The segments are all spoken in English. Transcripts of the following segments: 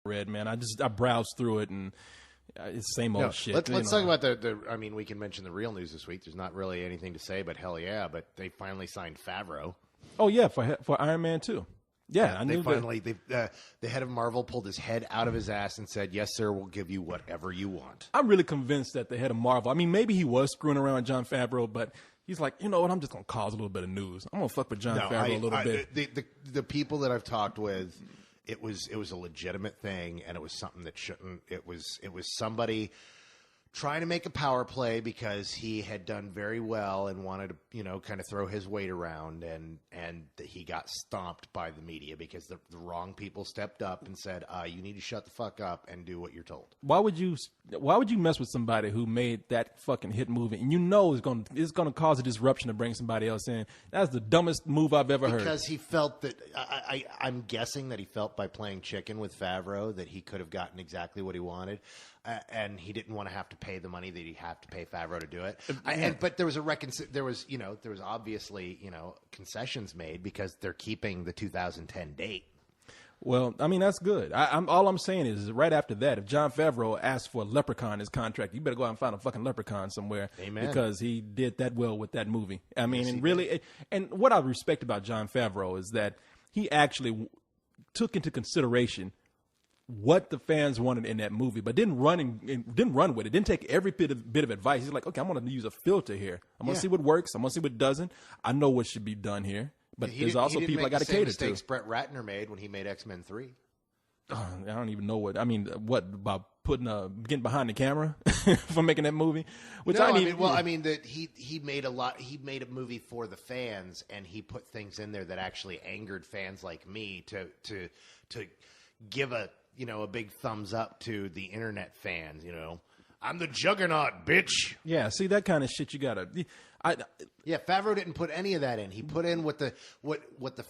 read, man. I browsed through it and it's the same old shit. Let's talk about the. I mean, we can mention the real news this week. There's not really anything to say, but hell yeah! But they finally signed Favreau. Oh yeah, for Iron Man 2. Yeah, I knew the head of Marvel pulled his head out of his ass and said, "Yes, sir, we'll give you whatever you want." I'm really convinced that the head of Marvel. I mean, maybe he was screwing around with Jon Favreau, but he's like, you know what? I'm just gonna cause a little bit of news. I'm gonna fuck with Jon Favreau a little bit. The people that I've talked with, it was a legitimate thing, and it was something that shouldn't. It was somebody trying to make a power play because he had done very well and wanted to, kind of throw his weight around, and he got stomped by the media because the wrong people stepped up and said, you need to shut the fuck up and do what you're told. Why would you mess with somebody who made that fucking hit movie and it's gonna cause a disruption to bring somebody else in? That's the dumbest move I've ever heard. Because he felt that I'm guessing that he felt by playing chicken with Favreau that he could have gotten exactly what he wanted. And he didn't want to have to pay the money that he'd have to pay Favreau to do it. But there was there was obviously, concessions made because they're keeping the 2010 date. Well, I mean, that's good. All I'm saying is right after that, if Jon Favreau asked for a leprechaun in his contract, you better go out and find a fucking leprechaun somewhere. Amen. Because he did that well with that movie. I mean, and what I respect about Jon Favreau is that he actually took into consideration what the fans wanted in that movie, but didn't run with it. Didn't take every bit of advice. He's like, okay, I'm going to use a filter here. I'm going to see what works. I'm going to see what doesn't. I know what should be done here, but there's also people I got to cater to. Mistakes Brett Ratner made when he made X-Men 3. I don't even know what about getting behind the camera for making that movie. That he made a lot. He made a movie for the fans, and he put things in there that actually angered fans like me to give a big thumbs up to the internet fans. I'm the juggernaut, bitch. Yeah, see that kind of shit. You gotta. Favreau didn't put any of that in. He put in what the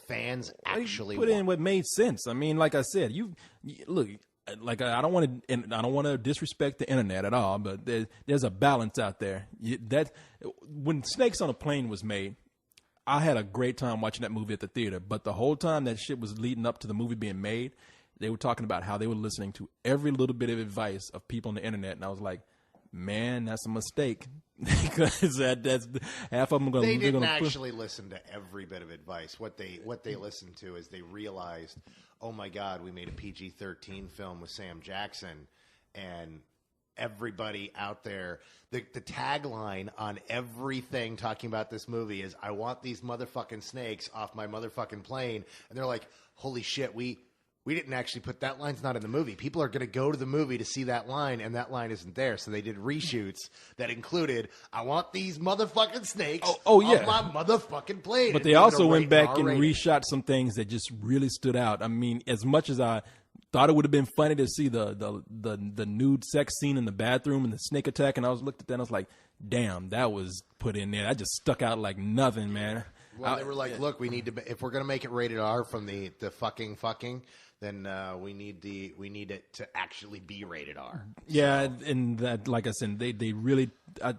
fans actually put in what made sense. I mean, like I said, you look. Like I don't want to disrespect the internet at all, but there's a balance out there. That when Snakes on a Plane was made, I had a great time watching that movie at the theater. But the whole time that shit was leading up to the movie being made, they were talking about how they were listening to every little bit of advice of people on the internet, and I was like, man, that's a mistake. Because that's half of them going to. They didn't actually listen to every bit of advice. What they listened to is they realized, oh my God, we made a PG-13 film with Sam Jackson, and everybody out there, the tagline on everything talking about this movie is, I want these motherfucking snakes off my motherfucking plane. And they're like, holy shit, we didn't actually put that line's not in the movie. People are going to go to the movie to see that line, and that line isn't there. So they did reshoots that included, I want these motherfucking snakes off my motherfucking plane. But they also went back and reshot some things that just really stood out. I mean, as much as I thought it would have been funny to see the nude sex scene in the bathroom and the snake attack, and I looked at that and I was like, damn, that was put in there. That just stuck out like nothing, man. Well, they were like, look, we need to, if we're going to make it rated R from the fucking, then we need it to actually be rated R. Yeah, and that, like I said, they really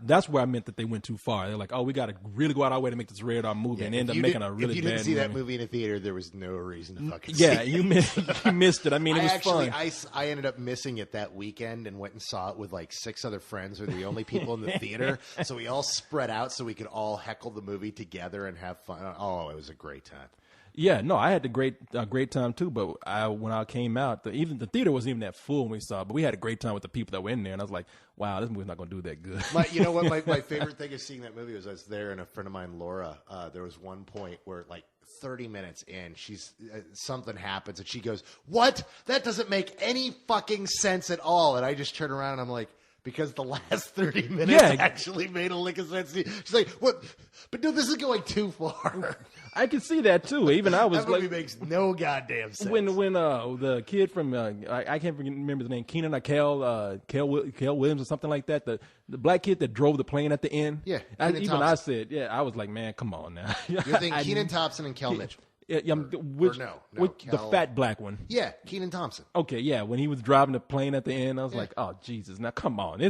that's where I meant that they went too far. They're like, oh, we got to really go out our way to make this rated R movie, and end up making a really bad movie. If you didn't see that movie in a theater, there was no reason to fucking see it. You missed it. I mean, it was fun. I ended up missing it that weekend and went and saw it with like 6 other friends. We were the only people in the theater, so we all spread out so we could all heckle the movie together and have fun. Oh, it was a great time. Yeah, no, I had a great time too. But when I came out, the theater wasn't even that full when we saw it. But we had a great time with the people that were in there, and I was like, "Wow, this movie's not going to do that good." You know what? My favorite thing of seeing that movie was I was there, and a friend of mine, Laura. There was one point where, like 30 minutes in, something happens, and she goes, "What? That doesn't make any fucking sense at all." And I just turn around, and I'm like, because the last 30 minutes actually made a lick of sense. She's like, "What? But dude, this is going too far." I can see that too. Even I was that movie makes no goddamn sense. When the kid from I can't remember his name, Keenan or Kel Williams or something like that, the black kid that drove the plane at the end. Yeah, I said, I was like, man, come on now. You're thinking Kenan Thompson and Kel Mitchell. The fat black one. Yeah, Kenan Thompson. Okay, yeah. When he was driving the plane at the end, I was like, oh Jesus, now come on,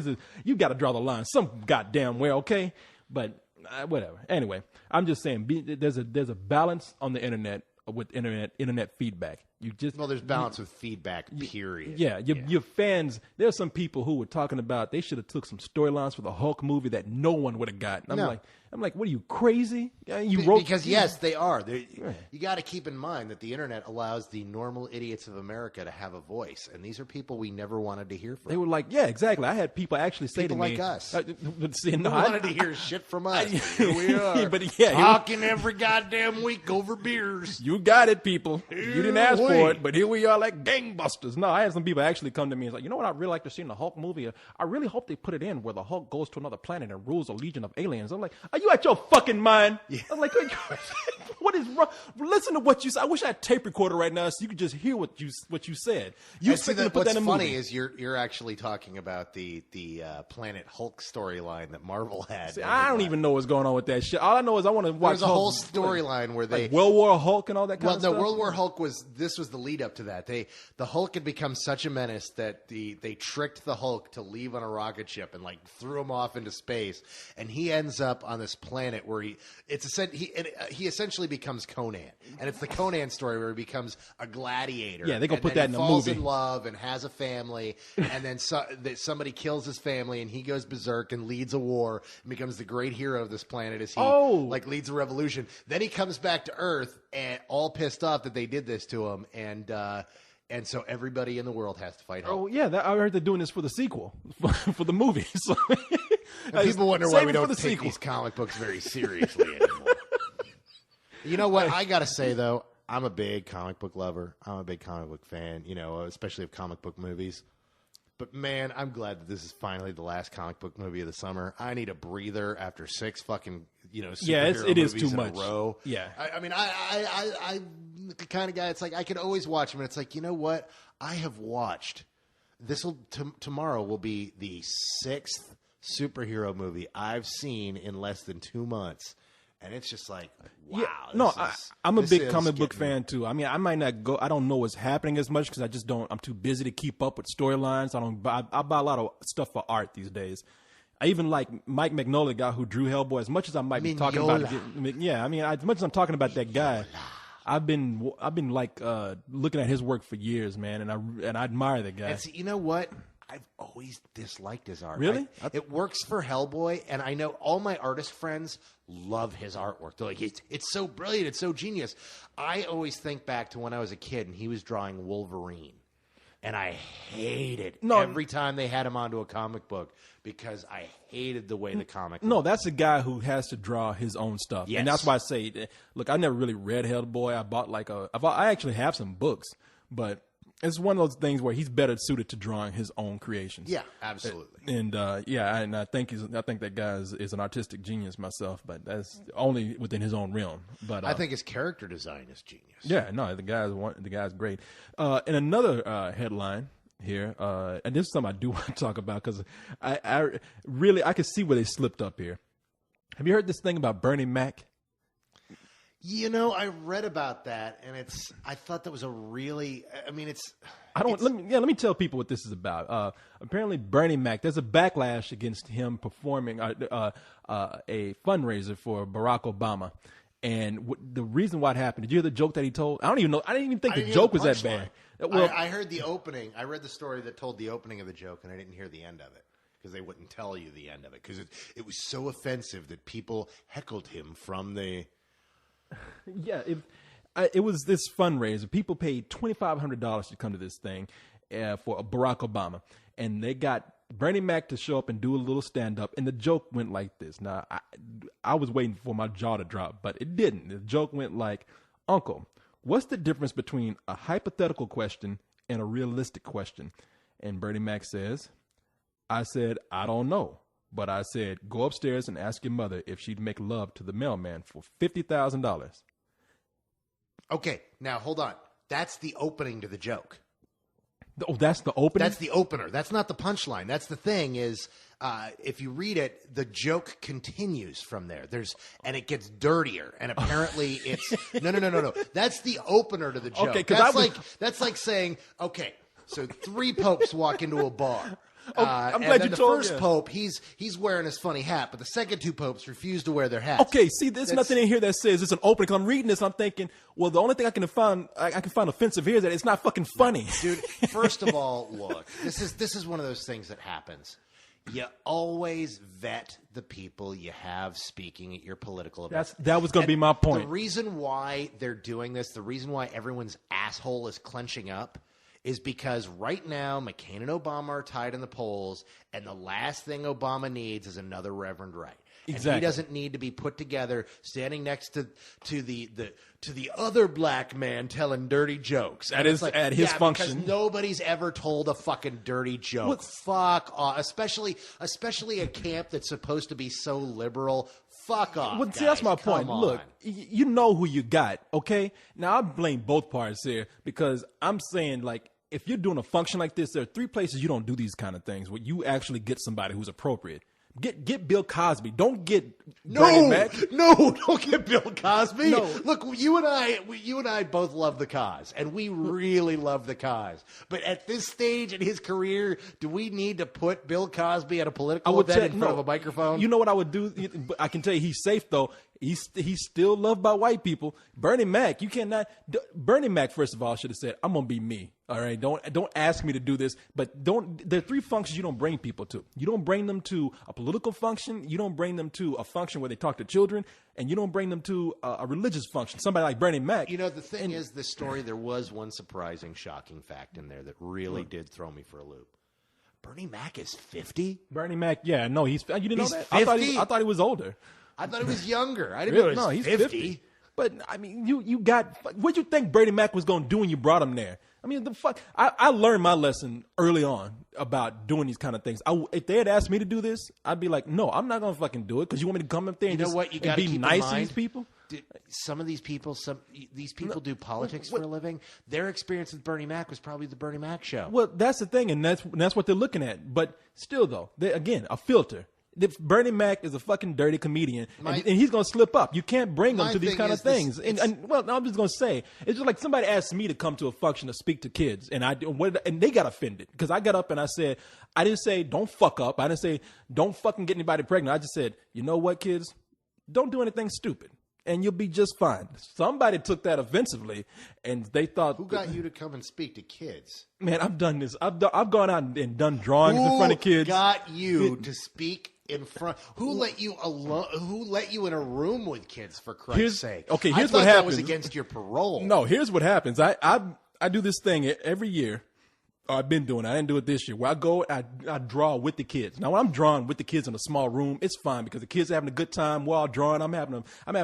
you got to draw the line some goddamn way, okay? But whatever. Anyway, I'm just saying, there's a balance on the internet with internet feedback. You just there's balance with feedback, period. Yeah, your fans. There's some people who were talking about they should have took some storylines for the Hulk movie that no one would have gotten. I'm like, what are you, crazy? You wrote because yes, they are. You got to keep in mind that the internet allows the normal idiots of America to have a voice, and these are people we never wanted to hear from. They were like, yeah, exactly. I had people actually say people to me, like us, no, I wanted to hear shit from us. Here we are, talking every goddamn week over beers. You got it, people. You didn't ask for it, but here we are like gangbusters. No, I had some people actually come to me and like, you know what I'd really like to see in the Hulk movie? I really hope they put it in where the Hulk goes to another planet and rules a legion of aliens. I'm like, are you out your fucking mind? Yeah. I'm like, what is wrong? Listen to what you said. I wish I had a tape recorder right now so you could just hear what you said. You expect to put that in a movie. What's funny is you're actually talking about the Planet Hulk storyline that Marvel had. See, I don't even know what's going on with that shit. All I know is I want to watch. There's a whole storyline where they World War Hulk and all that kind of stuff. Well, no, World War Hulk was the lead up to that. The Hulk had become such a menace that they tricked the Hulk to leave on a rocket ship and like threw him off into space, and he ends up on this planet where he essentially becomes Conan, and it's the Conan story where he becomes a gladiator. Yeah, they're gonna put that in the movie. Falls in love and has a family, and then somebody kills his family, and he goes berserk and leads a war and becomes the great hero of this planet as he leads a revolution. Then he comes back to Earth and all pissed off that they did this to him, and so everybody in the world has to fight Hulk. Oh yeah, I heard they're doing this for the sequel, for the movie. So people wonder why we don't take these comic books very seriously anymore. You know what? I got to say, though, I'm a big comic book lover. I'm a big comic book fan, especially of comic book movies. But, man, I'm glad that this is finally the last comic book movie of the summer. I need a breather after 6 fucking, superhero it is movies too much. in a row. Yeah. I'm the kind of guy, it's like I could always watch them, and it's like, you know what? I have watched. Tomorrow will be the 6th superhero movie I've seen in less than 2 months. And it's just like, wow. Yeah, I'm a big comic book fan too. I mean, I might not go. I don't know what's happening as much because I just don't. I'm too busy to keep up with storylines. I buy a lot of stuff for art these days. I even like Mike Mignola, the guy who drew Hellboy. As much as I might be talking about, as much as I'm talking about that guy, I've been like looking at his work for years, man, and I admire the guy. And see, you know what? I've always disliked his art. Really? It works for Hellboy, and I know all my artist friends love his artwork. They're like, it's so brilliant, it's so genius. I always think back to when I was a kid, and he was drawing Wolverine. And I hated every time they had him onto a comic book because I hated the way the comic looked. No, that's a guy who has to draw his own stuff. Yes. And that's why I say, look, I never really read Hellboy. I bought I actually have some books, but it's one of those things where he's better suited to drawing his own creations. Yeah, absolutely. And I think that guy is an artistic genius myself, but that's only within his own realm. But I think his character design is genius. Yeah, no, the guy's great. And another headline here, and this is something I do want to talk about because I can see where they slipped up here. Have you heard this thing about Bernie Mac? I read about that, and I thought that was a really. I mean, let me tell people what this is about. Apparently, Bernie Mac. There's a backlash against him performing a fundraiser for Barack Obama, and the reason why it happened. Did you hear the joke that he told? I don't even know. I didn't even think the joke was that bad. Well, I heard the opening. I read the story that told the opening of the joke, and I didn't hear the end of it because they wouldn't tell you the end of it because it was so offensive that people heckled him from the. Yeah, it was this fundraiser. People paid $2,500 to come to this thing for Barack Obama, and they got Bernie Mac to show up and do a little stand up. And the joke went like this. Now, I was waiting for my jaw to drop, but it didn't. The joke went like, "Uncle, what's the difference between a hypothetical question and a realistic question?" And Bernie Mac says, "I said I don't know. But I said, go upstairs and ask your mother if she'd make love to the mailman for $50,000. Okay, now hold on. That's the opening to the joke. Oh, that's the opening? That's the opener. That's not the punchline. That's the thing is, if you read it, the joke continues from there. And it gets dirtier. And apparently it's no. That's the opener to the joke. Okay, that's like saying, okay, so 3 popes walk into a bar. I'm and glad then you the told first me. pope, he's wearing his funny hat, but the second two popes refuse to wear their hats. Okay, see, there's nothing in here that says it's an opening. Because I'm reading this, I'm thinking, well, the only thing I can find offensive here is that it's not fucking funny. Dude, first of all, look, this is one of those things that happens. You always vet the people you have speaking at your political events. That was going to be my point. The reason why they're doing this, the reason why everyone's asshole is clenching up, is because right now McCain and Obama are tied in the polls, and the last thing Obama needs is another Reverend Wright. Exactly. And he doesn't need to be put together, standing next to the other black man telling dirty jokes at his function. Because nobody's ever told a fucking dirty joke. Fuck off. Especially a camp that's supposed to be so liberal. Fuck off. Well, see, that's my point. Come on. Look, you know who you got, okay? Now, I blame both parties here because I'm saying, like, if you're doing a function like this, there are 3 places you don't do these kind of things where you actually get somebody who's appropriate. Get Bill Cosby. Don't get Bernie Mac. No, don't get Bill Cosby. No. Look, you and I both love the cause, and we really love the cause. But at this stage in his career, do we need to put Bill Cosby at a political event in front of a microphone? You know what I would do? I can tell you he's safe, though. He's still loved by white people. Bernie Mac, you cannot. Bernie Mac, first of all, should have said, "I'm gonna be me." All right, don't ask me to do this. But there are 3 functions you don't bring people to. You don't bring them to a political function. You don't bring them to a function where they talk to children, and you don't bring them to a religious function. Somebody like Bernie Mac. You know, the thing is, this story, there was one surprising, shocking fact in there that really did throw me for a loop. Bernie Mac is 50. Bernie Mac, yeah, no, you didn't know He's that. 50? I thought he was older. I thought he was younger. I didn't Really? know No, he was he's 50. But I mean, you got. What'd you think Bernie Mac was going to do when you brought him there? I mean, the fuck. I learned my lesson early on about doing these kind of things. If they had asked me to do this, I'd be like, no, I'm not going to fucking do it because you want me to come up there and You know just what? You and gotta be keep nice in to mind, these people. Some of these people, do politics for a living. Their experience with Bernie Mac was probably the Bernie Mac show. Well, that's the thing, and that's what they're looking at. But still, though, again, a filter. If Bernie Mac is a fucking dirty comedian, and he's going to slip up. You can't bring him to these kind of things. Well, I'm just going to say, it's just like somebody asked me to come to a function to speak to kids, and they got offended because I got up and I said, I didn't say don't fuck up. I didn't say don't fucking get anybody pregnant. I just said, you know what, kids, don't do anything stupid, and you'll be just fine. Somebody took that offensively, and they thought, who got you to come and speak to kids? Man, I've done this. I've gone out and done drawings in front of kids. Who got you to speak in front? Who let you alone? Who let you in a room with kids? For Christ's sake! Okay, I here's thought what that happens. was against your parole. No, here's what happens. I do this thing every year. I've been doing it. I didn't do it this year. Where I go, I draw with the kids. Now, when I'm drawing with the kids in a small room, it's fine because the kids are having a good time while drawing. I'm having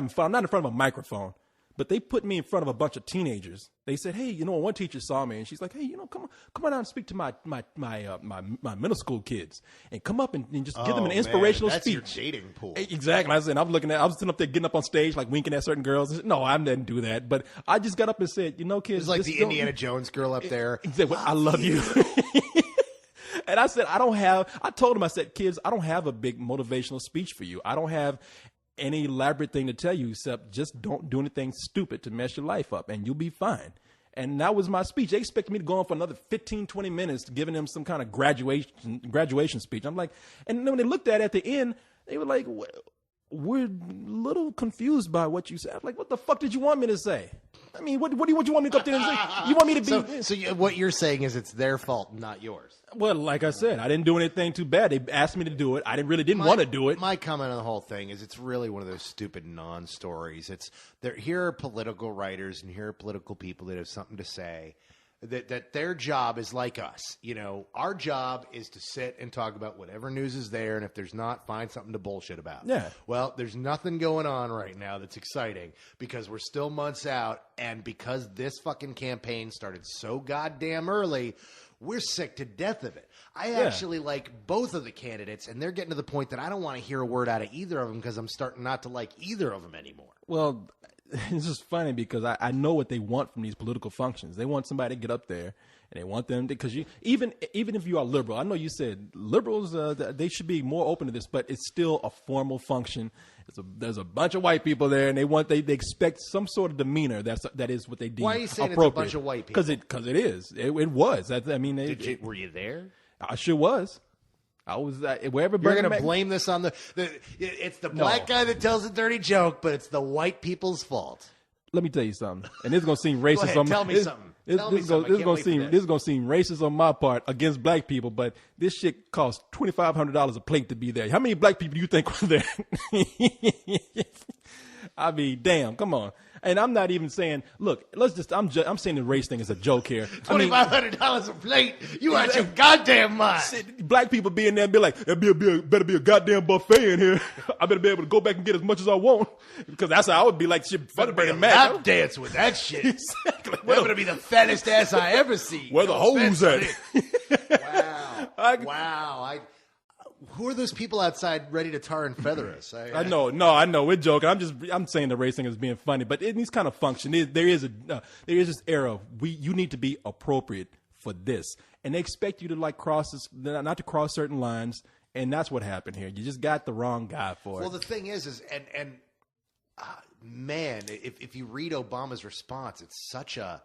fun. I'm not in front of a microphone. But they put me in front of a bunch of teenagers. They said, "Hey, one teacher saw me, and she's like, hey, come on out and speak to my middle school kids, and come up and just give them an inspirational that's speech." Your dating pool. Exactly. I said, I was sitting up there getting up on stage, like winking at certain girls. I said, no, I didn't do that. But I just got up and said, kids, It's like the Indiana Jones girl up there. Exactly. I love you. And I said, I told him, I said, kids, I don't have a big motivational speech for you. I don't have any elaborate thing to tell you except just don't do anything stupid to mess your life up and you'll be fine. And that was my speech. They expected me to go on for another 15, 20 minutes giving them some kind of graduation speech. I'm like, and then when they looked at it at the end, they were like, we're a little confused by what you said. I was like, what the fuck did you want me to say? I mean, what do you want me to go up there and say? You want me to be... So what you're saying is it's their fault, not yours. Well, like I said, I didn't do anything too bad. They asked me to do it. I didn't want to do it. My comment on the whole thing is it's really one of those stupid non-stories. Here are political writers and here are political people that have something to say. That their job is like us. Our job is to sit and talk about whatever news is there, and if there's not, find something to bullshit about. Yeah. Well, there's nothing going on right now that's exciting because we're still months out, and because this fucking campaign started so goddamn early, we're sick to death of it. I actually like both of the candidates, and they're getting to the point that I don't want to hear a word out of either of them because I'm starting not to like either of them anymore. Well, it's just funny because I know what they want from these political functions. They want somebody to get up there, and they want them to, because even if you are liberal, I know you said liberals they should be more open to this, but it's still a formal function. There's a bunch of white people there, and they expect some sort of demeanor. That is what they deem. Why are you saying appropriate. It's a bunch of white people? Because it is. It was. I mean, were you there? I sure was. I was wherever You're Bernie going to Mac. blame this on it's the black guy that tells a dirty joke, but it's the white people's fault. Let me tell you something, and this is gonna seem racist. Go ahead, tell me something. Tell me something. This is gonna seem racist on my part against black people, but this shit costs $2,500 a plate to be there. How many black people do you think were there? I mean, damn, come on. And I'm not even saying, look, I'm saying the race thing is a joke here. $2,500 a plate. You out your goddamn mind. Black people be in there and be like, better be a goddamn buffet in here. I better be able to go back and get as much as I want. Because that's how I would be like, shit, fuck Bernie Mac. Lap dance with that shit. Exactly. That better be the fattest ass I ever see. Where the hoes at? Wow. Wow. Who are those people outside ready to tar and feather us? I know. We're joking. I'm saying the race thing is being funny, but it needs kind of function. There is this era of you need to be appropriate for this, and they expect you to not to cross certain lines, and that's what happened here. You just got the wrong guy for it. Well, the thing is man, if you read Obama's response, it's such a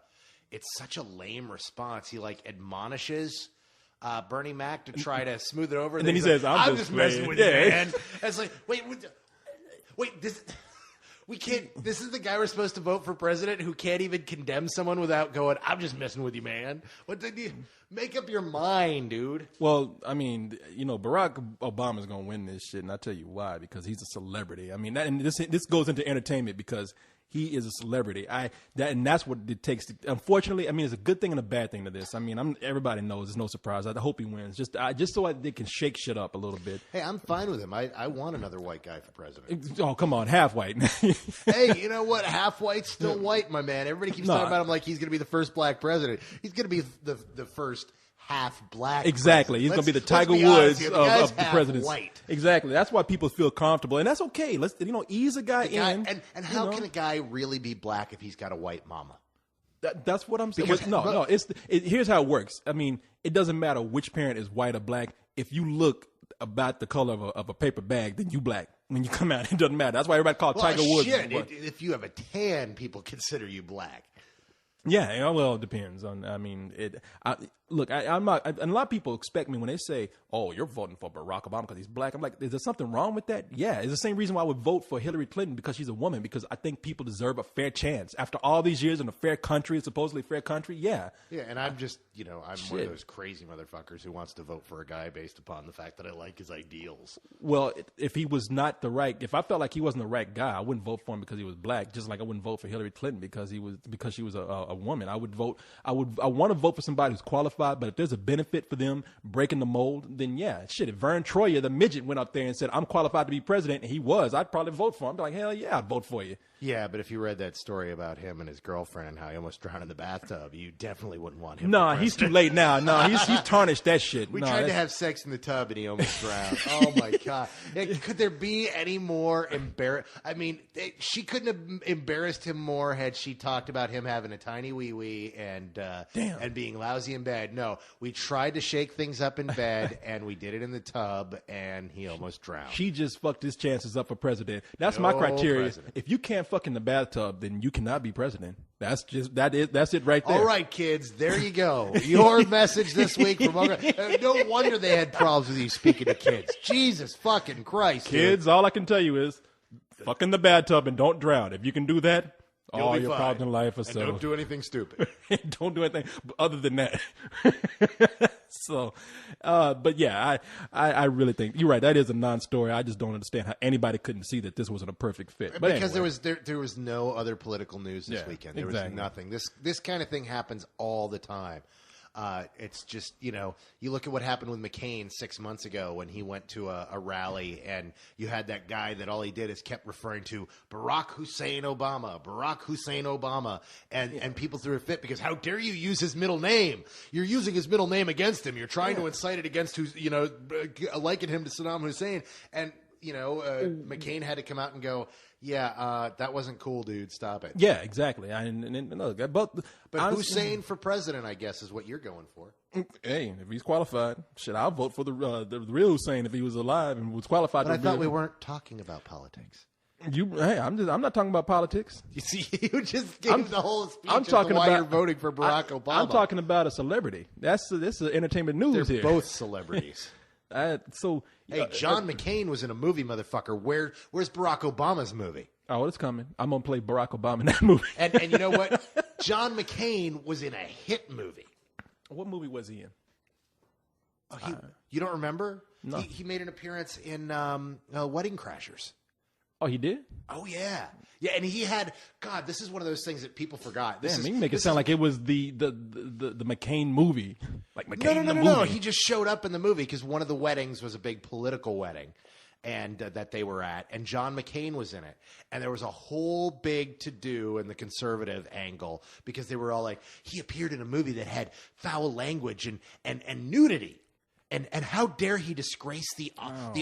lame response. He admonishes Bernie Mac to try to smooth it over. And then he says, I'm just messing with you, man. It's like, wait, we can't, this is the guy we're supposed to vote for president who can't even condemn someone without going, I'm just messing with you, man. What did you make up your mind, dude? Well, I mean, Barack Obama's going to win this shit, and I'll tell you why, because he's a celebrity. I mean, this goes into entertainment because he is a celebrity. And that's what it takes. Unfortunately, I mean, it's a good thing and a bad thing to this. I mean, everybody knows. It's no surprise. I hope he wins. Just so they can shake shit up a little bit. Hey, I'm fine with him. I want another white guy for president. Oh, come on, half white. Hey, you know what? Half white's still white, my man. Everybody keeps talking about him like he's going to be the first black president. He's going to be the first half black. Exactly. President. He's going to be the Tiger Woods of the presidents. White. Exactly. That's why people feel comfortable, and that's okay. Let's ease a guy in. And how can a guy really be black if he's got a white mama? That's what I'm saying. Here's how it works. I mean, it doesn't matter which parent is white or black. If you look about the color of a paper bag, then you black. When you come out, it doesn't matter. That's why everybody calls Tiger Woods. If you have a tan, people consider you black. Yeah, well, it depends on. I mean, I'm not. And a lot of people expect me when they say, "Oh, you're voting for Barack Obama because he's black." I'm like, is there something wrong with that? Yeah, it's the same reason why I would vote for Hillary Clinton because she's a woman. Because I think people deserve a fair chance after all these years in a fair country, supposedly fair country. Yeah. Yeah, and I'm just, I'm one of those crazy motherfuckers who wants to vote for a guy based upon the fact that I like his ideals. Well, if he was not if I felt like he wasn't the right guy, I wouldn't vote for him because he was black. Just like I wouldn't vote for Hillary Clinton because she was a woman. I want to vote for somebody who's qualified, but if there's a benefit for them breaking the mold, then yeah, shit. If Vern Troyer, the midget, went up there and said, I'm qualified to be president, and he was, I'd probably vote for him. I'd be like, hell yeah, I'd vote for you. Yeah, but if you read that story about him and his girlfriend and how he almost drowned in the bathtub, you definitely wouldn't want him. No, he's too late now. No, he's tarnished that shit. We tried to have sex in the tub and he almost drowned. Oh my God. Could there be any more I mean, she couldn't have embarrassed him more had she talked about him having a tiny wee-wee and being lousy in bed. No, we tried to shake things up in bed and we did it in the tub and he almost drowned. She just fucked his chances up for president. That's my criteria. President. If you can't fuck in the bathtub, then you cannot be president. That's it right there. All right, kids, there you go. Your message this week from no wonder they had problems with you speaking to kids. Jesus fucking Christ, kids! Dude. All I can tell you is, fuck in the bathtub and don't drown. If you can do that, all your fine. Problems in life are settled. Don't do anything stupid. Don't do anything other than that. So, but yeah, I really think you're right. That is a non-story. I just don't understand how anybody couldn't see that this wasn't a perfect fit. But because anyway. there was no other political news this weekend. There was nothing. This kind of thing happens all the time. It's just, you look at what happened with McCain 6 months ago when he went to a rally and you had that guy that all he did is kept referring to Barack Hussein Obama. And people threw a fit because how dare you use his middle name? You're using his middle name against him. You're trying to incite it against liken him to Saddam Hussein. And, McCain had to come out and go, yeah, that wasn't cool, dude. Stop it. Yeah, exactly. But Hussein for president, I guess, is what you're going for. Hey, if he's qualified, shit, I'll vote for the real Hussein if he was alive and was qualified. But I thought we weren't talking about politics. I'm not talking about politics. You see, you just gave the whole speech. I'm talking why about you're voting for Barack Obama. I'm talking about a celebrity. This is entertainment news. They're both celebrities. Hey, John McCain was in a movie, motherfucker. Where's Barack Obama's movie? Oh, it's coming. I'm gonna play Barack Obama in that movie. And you know what? John McCain was in a hit movie. What movie was he in? Oh, you don't remember? No. He made an appearance in Wedding Crashers. Oh, he did? Oh, yeah. Yeah, and he had, God, this is one of those things that people forgot. You make it sound like it was the McCain movie. Like McCain No. He just showed up in the movie because one of the weddings was a big political wedding and that they were at, and John McCain was in it. And there was a whole big to-do in the conservative angle because they were all like, he appeared in a movie that had foul language and nudity. And how dare he disgrace the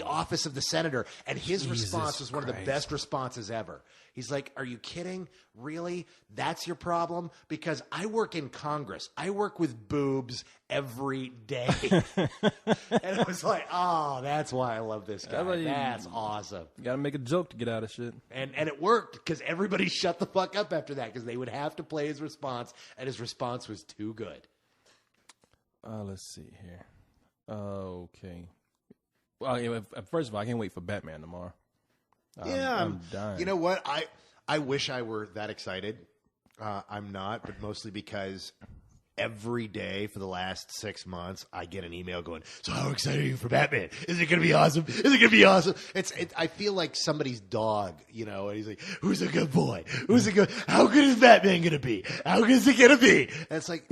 office of the senator? And his response was one of the best responses ever. He's like, are you kidding? Really? That's your problem? Because I work in Congress. I work with boobs every day. And it was like, oh, that's why I love this guy. That's awesome. You got to make a joke to get out of shit. And it worked because everybody shut the fuck up after that because they would have to play his response, and his response was too good. Let's see here. Okay. Well, first of all, I can't wait for Batman tomorrow. I'm dying. You know what? I wish I were that excited. I'm not, but mostly because every day for the last 6 months, I get an email going, so how excited are you for Batman? Is it going to be awesome? Is it going to be awesome? I feel like somebody's dog, and he's like, who's a good boy? How good is Batman going to be? How good is it going to be? And it's like,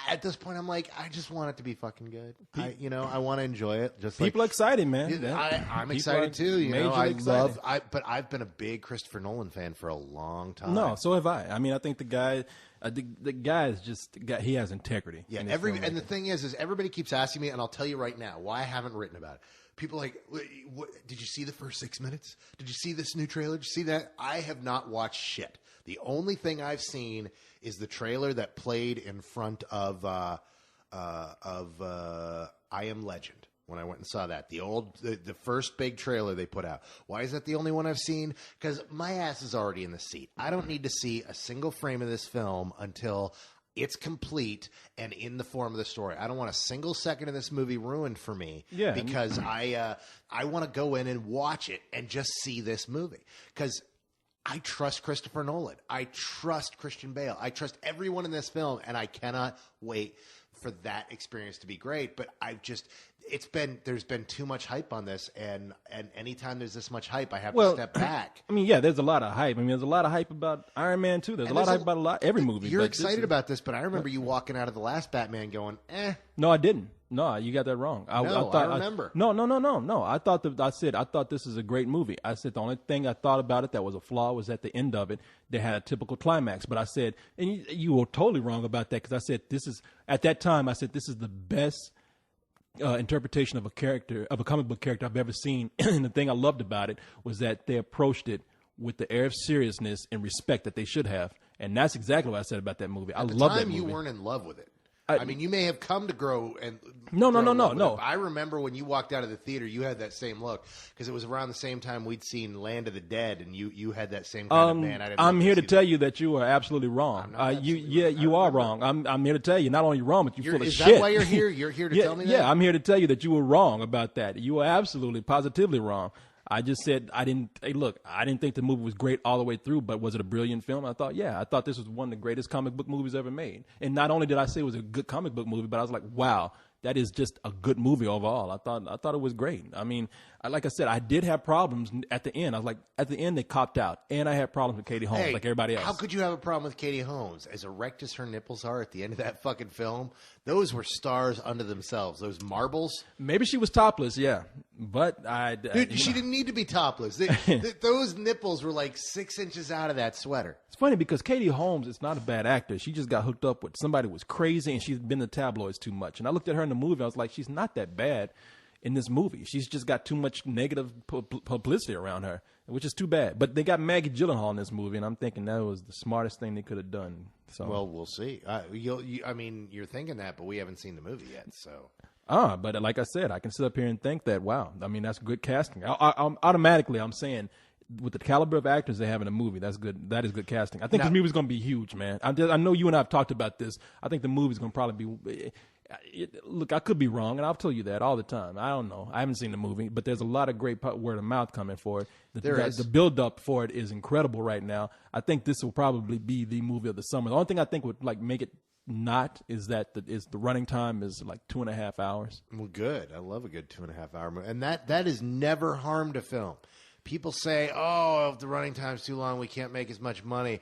at this point, I'm like, I just want it to be fucking good. I want to enjoy it. Just people are excited, man. I'm excited too. But I've been a big Christopher Nolan fan for a long time. No, so have I. I mean, I think the guy is just he has integrity. Yeah, and the thing is everybody keeps asking me, and I'll tell you right now why I haven't written about it. People are like, did you see the first 6 minutes? Did you see this new trailer? Did you see that? I have not watched shit. The only thing I've seen is the trailer that played in front of I Am Legend when I went and saw that. The first big trailer they put out. Why is that the only one I've seen? Because my ass is already in the seat. I don't need to see a single frame of this film until it's complete and in the form of the story. I don't want a single second of this movie ruined for me because I want to go in and watch it and just see this movie because I trust Christopher Nolan. I trust Christian Bale. I trust everyone in this film, and I cannot wait for that experience to be great. But there's been too much hype on this, and anytime there's this much hype, I have to step back. I mean, yeah, there's a lot of hype. I mean, there's a lot of hype about Iron Man too. There's a lot of hype about every movie. You're excited about this, but I remember you walking out of the last Batman going, eh. No, I didn't. No, you got that wrong. I remember. No. I thought this is a great movie. I said the only thing I thought about it that was a flaw was at the end of it. They had a typical climax. But I said, and you were totally wrong about that because I said at that time this is the best interpretation of a comic book character I've ever seen. And the thing I loved about it was that they approached it with the air of seriousness and respect that they should have. And that's exactly what I said about that movie. I love that movie. You weren't in love with it. I mean, you may have come to grow and no. I remember when you walked out of the theater, you had that same look because it was around the same time we'd seen Land of the Dead, and you had that same kind of man. I'm here to tell you that you are absolutely wrong. You are wrong. I'm here to tell you not only wrong, but you're full of shit. Is that why you're here? You're here to tell me that? Yeah, I'm here to tell you that you were wrong about that. You were absolutely, positively wrong. I just said I didn't think the movie was great all the way through, but was it a brilliant film? I thought this was one of the greatest comic book movies ever made. And not only did I say it was a good comic book movie, but I was like, wow, that is just a good movie overall. I thought it was great. I mean, like I said, I did have problems at the end. I was like, at the end they copped out, and I had problems with Katie Holmes like everybody else. How could you have a problem with Katie Holmes? As erect as her nipples are at the end of that fucking film, those were stars unto themselves. Those marbles. Maybe she was topless, yeah, but she didn't need to be topless. Those nipples were like 6 inches out of that sweater. It's funny because Katie Holmes is not a bad actor. She just got hooked up with somebody who was crazy, and she's been in the tabloids too much. And I looked at her in the movie. I was like, she's not that bad in this movie. She's just got too much negative publicity around her, which is too bad. But they got Maggie Gyllenhaal in this movie, and I'm thinking that was the smartest thing they could have done. So, well, we'll see. I mean, you're thinking that, but we haven't seen the movie yet, so. But like I said, I can sit up here and think that, wow, I mean, that's good casting. Automatically, I'm saying, with the caliber of actors they have in a movie, that's good. That is good casting. I think this movie's going to be huge, man. I know you and I have talked about this. I think the movie's going to probably be Look, I could be wrong, and I'll tell you that all the time. I don't know. I haven't seen the movie, but there's a lot of great word of mouth coming for it. The build-up for it is incredible right now. I think this will probably be the movie of the summer. The only thing I think would like make it not is that the running time is like 2.5 hours. Well, good. I love a good 2.5 hour movie, and that has never harmed a film. People say, "Oh, if the running time's too long, we can't make as much money."